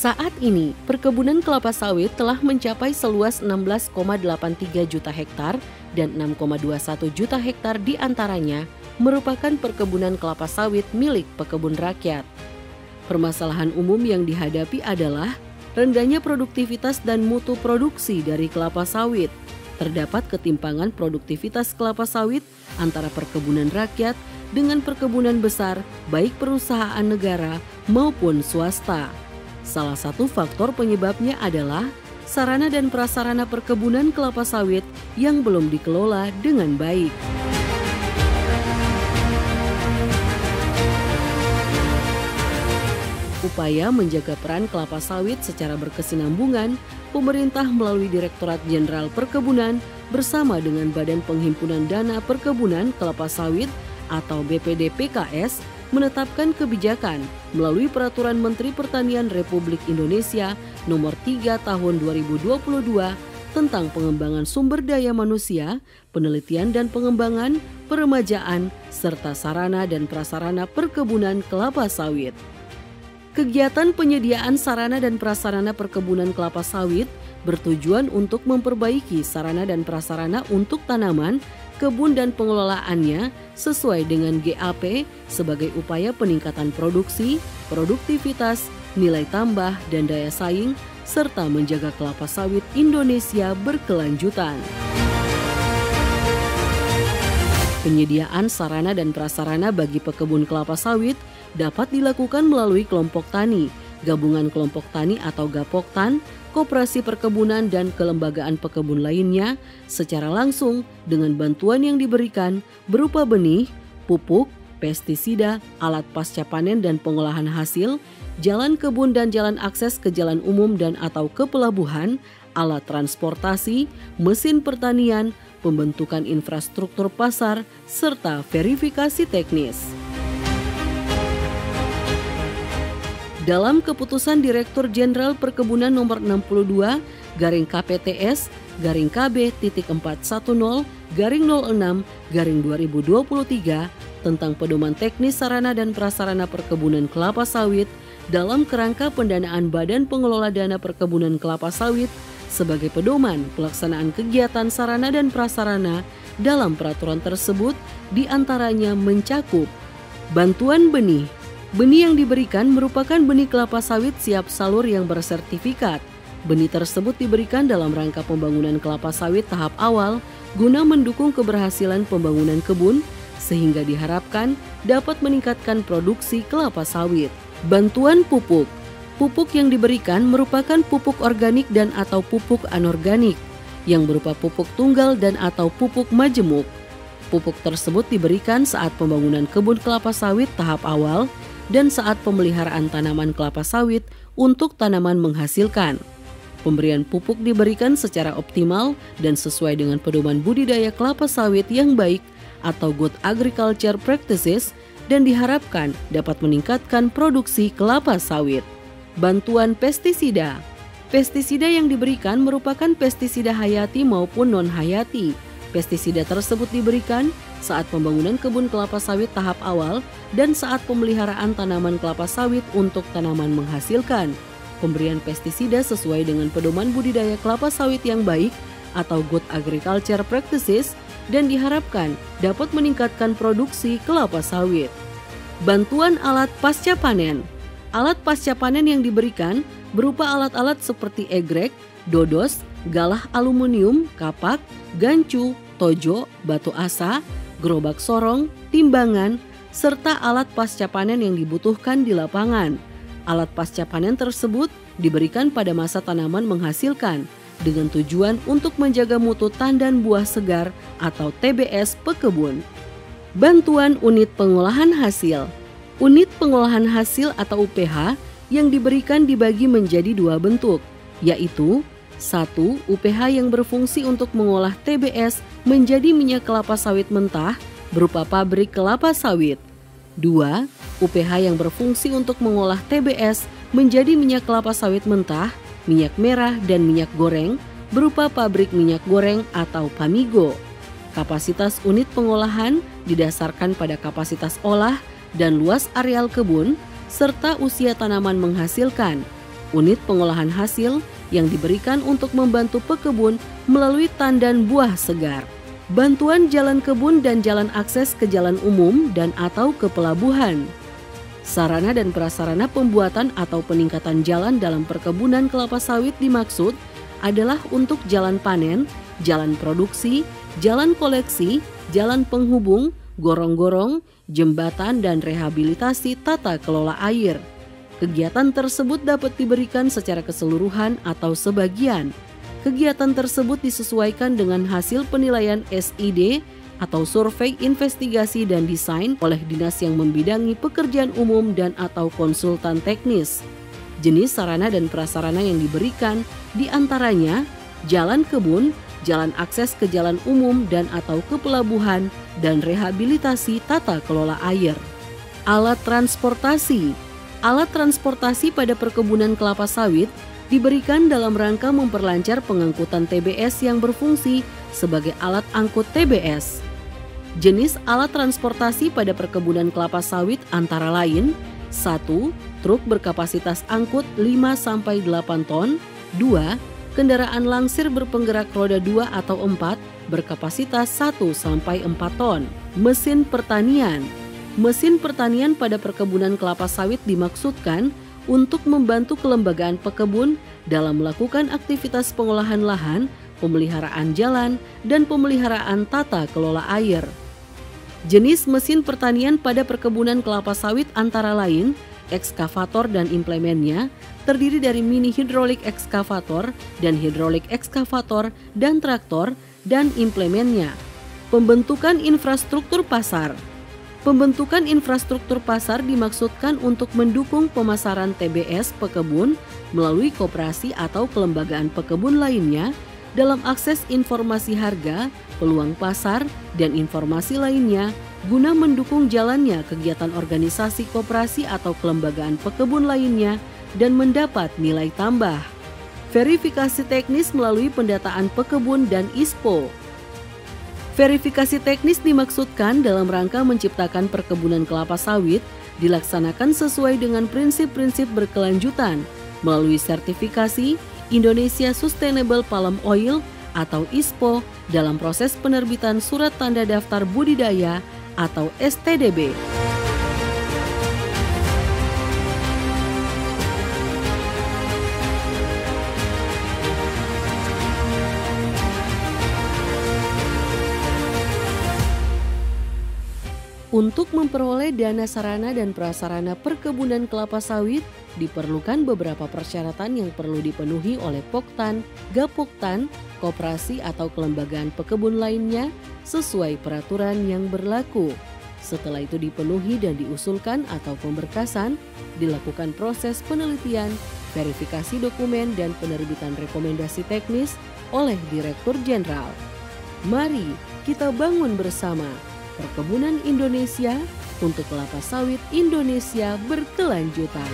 Saat ini, perkebunan kelapa sawit telah mencapai seluas 16,83 juta hektar dan 6,21 juta hektar diantaranya merupakan perkebunan kelapa sawit milik pekebun rakyat. Permasalahan umum yang dihadapi adalah rendahnya produktivitas dan mutu produksi dari kelapa sawit. Terdapat ketimpangan produktivitas kelapa sawit antara perkebunan rakyat dengan perkebunan besar, baik perusahaan negara maupun swasta. Salah satu faktor penyebabnya adalah sarana dan prasarana perkebunan kelapa sawit yang belum dikelola dengan baik. Upaya menjaga peran kelapa sawit secara berkesinambungan, pemerintah melalui Direktorat Jenderal Perkebunan bersama dengan Badan Penghimpunan Dana Perkebunan Kelapa Sawit atau BPD PKS menetapkan kebijakan melalui Peraturan Menteri Pertanian Republik Indonesia Nomor 3 Tahun 2022 tentang pengembangan sumber daya manusia, penelitian dan pengembangan, peremajaan, serta sarana dan prasarana perkebunan kelapa sawit. Kegiatan penyediaan sarana dan prasarana perkebunan kelapa sawit bertujuan untuk memperbaiki sarana dan prasarana untuk tanaman, kebun dan pengelolaannya sesuai dengan GAP sebagai upaya peningkatan produksi, produktivitas, nilai tambah dan daya saing, serta menjaga kelapa sawit Indonesia berkelanjutan. Penyediaan sarana dan prasarana bagi pekebun kelapa sawit dapat dilakukan melalui kelompok tani, gabungan kelompok tani atau Gapoktan, koperasi perkebunan dan kelembagaan pekebun lainnya secara langsung dengan bantuan yang diberikan berupa benih, pupuk, pestisida, alat pasca panen dan pengolahan hasil, jalan kebun dan jalan akses ke jalan umum dan atau ke pelabuhan, alat transportasi, mesin pertanian, pembentukan infrastruktur pasar, serta verifikasi teknis. Dalam keputusan Direktur Jenderal Perkebunan Nomor 62 /KPTS KB.410/06/2023 tentang pedoman teknis sarana dan prasarana perkebunan kelapa sawit dalam kerangka pendanaan Badan Pengelola Dana Perkebunan Kelapa Sawit sebagai pedoman pelaksanaan kegiatan sarana dan prasarana dalam peraturan tersebut diantaranya mencakup bantuan benih. Benih yang diberikan merupakan benih kelapa sawit siap salur yang bersertifikat. Benih tersebut diberikan dalam rangka pembangunan kelapa sawit tahap awal guna mendukung keberhasilan pembangunan kebun sehingga diharapkan dapat meningkatkan produksi kelapa sawit. Bantuan pupuk. Pupuk yang diberikan merupakan pupuk organik dan atau pupuk anorganik yang berupa pupuk tunggal dan atau pupuk majemuk. Pupuk tersebut diberikan saat pembangunan kebun kelapa sawit tahap awal dan saat pemeliharaan tanaman kelapa sawit untuk tanaman menghasilkan. Pemberian pupuk diberikan secara optimal dan sesuai dengan pedoman budidaya kelapa sawit yang baik atau Good Agriculture Practices dan diharapkan dapat meningkatkan produksi kelapa sawit. Bantuan pestisida. Pestisida yang diberikan merupakan pestisida hayati maupun non-hayati. Pestisida tersebut diberikan saat pembangunan kebun kelapa sawit tahap awal dan saat pemeliharaan tanaman kelapa sawit untuk tanaman menghasilkan. Pemberian pestisida sesuai dengan pedoman budidaya kelapa sawit yang baik atau Good Agriculture Practices dan diharapkan dapat meningkatkan produksi kelapa sawit. Bantuan alat pasca panen. Alat pasca panen yang diberikan berupa alat-alat seperti egrek, dodos, galah aluminium, kapak, gancu, tojo, batu asa, gerobak sorong, timbangan, serta alat pasca panen yang dibutuhkan di lapangan. Alat pasca panen tersebut diberikan pada masa tanaman menghasilkan dengan tujuan untuk menjaga mutu tandan buah segar atau TBS pekebun. Bantuan unit pengolahan hasil. Unit pengolahan hasil atau UPH yang diberikan dibagi menjadi dua bentuk, yaitu 1. UPH yang berfungsi untuk mengolah TBS menjadi minyak kelapa sawit mentah berupa pabrik kelapa sawit. 2. UPH yang berfungsi untuk mengolah TBS menjadi minyak kelapa sawit mentah, minyak merah dan minyak goreng berupa pabrik minyak goreng atau Pamigo. Kapasitas unit pengolahan didasarkan pada kapasitas olah dan luas areal kebun serta usia tanaman menghasilkan. unit pengolahan hasil yang diberikan untuk membantu pekebun melalui tandan buah segar, bantuan jalan kebun dan jalan akses ke jalan umum dan atau ke pelabuhan. Sarana dan prasarana pembuatan atau peningkatan jalan dalam perkebunan kelapa sawit dimaksud adalah untuk jalan panen, jalan produksi, jalan koleksi, jalan penghubung, gorong-gorong, jembatan, dan rehabilitasi tata kelola air. Kegiatan tersebut dapat diberikan secara keseluruhan atau sebagian. Kegiatan tersebut disesuaikan dengan hasil penilaian SID atau survei investigasi dan desain oleh dinas yang membidangi pekerjaan umum dan atau konsultan teknis. Jenis sarana dan prasarana yang diberikan diantaranya jalan kebun, jalan akses ke jalan umum dan atau ke pelabuhan, dan rehabilitasi tata kelola air. Alat transportasi. Alat transportasi pada perkebunan kelapa sawit diberikan dalam rangka memperlancar pengangkutan TBS yang berfungsi sebagai alat angkut TBS. Jenis alat transportasi pada perkebunan kelapa sawit antara lain 1. Truk berkapasitas angkut 5-8 ton. 2. Kendaraan langsir berpenggerak roda 2 atau 4 berkapasitas 1-4 ton. Mesin pertanian. Mesin pertanian pada perkebunan kelapa sawit dimaksudkan untuk membantu kelembagaan pekebun dalam melakukan aktivitas pengolahan lahan, pemeliharaan jalan, dan pemeliharaan tata kelola air. Jenis mesin pertanian pada perkebunan kelapa sawit antara lain ekskavator dan implemennya, terdiri dari mini hidrolik ekskavator dan hidrolik ekskavator dan traktor dan implemennya. Pembentukan infrastruktur pasar. Pembentukan infrastruktur pasar dimaksudkan untuk mendukung pemasaran TBS pekebun melalui koperasi atau kelembagaan pekebun lainnya dalam akses informasi harga, peluang pasar, dan informasi lainnya guna mendukung jalannya kegiatan organisasi koperasi atau kelembagaan pekebun lainnya dan mendapat nilai tambah. Verifikasi teknis melalui pendataan pekebun dan ISPO. Verifikasi teknis dimaksudkan dalam rangka menciptakan perkebunan kelapa sawit dilaksanakan sesuai dengan prinsip-prinsip berkelanjutan melalui sertifikasi Indonesia Sustainable Palm Oil atau ISPO dalam proses penerbitan Surat Tanda Daftar Budidaya atau STDB. Untuk memperoleh dana sarana dan prasarana perkebunan kelapa sawit, diperlukan beberapa persyaratan yang perlu dipenuhi oleh Poktan, Gapoktan, koperasi atau kelembagaan pekebun lainnya sesuai peraturan yang berlaku. Setelah itu dipenuhi dan diusulkan atau pemberkasan, dilakukan proses penelitian, verifikasi dokumen dan penerbitan rekomendasi teknis oleh Direktur Jenderal. Mari kita bangun bersama perkebunan Indonesia untuk kelapa sawit Indonesia berkelanjutan.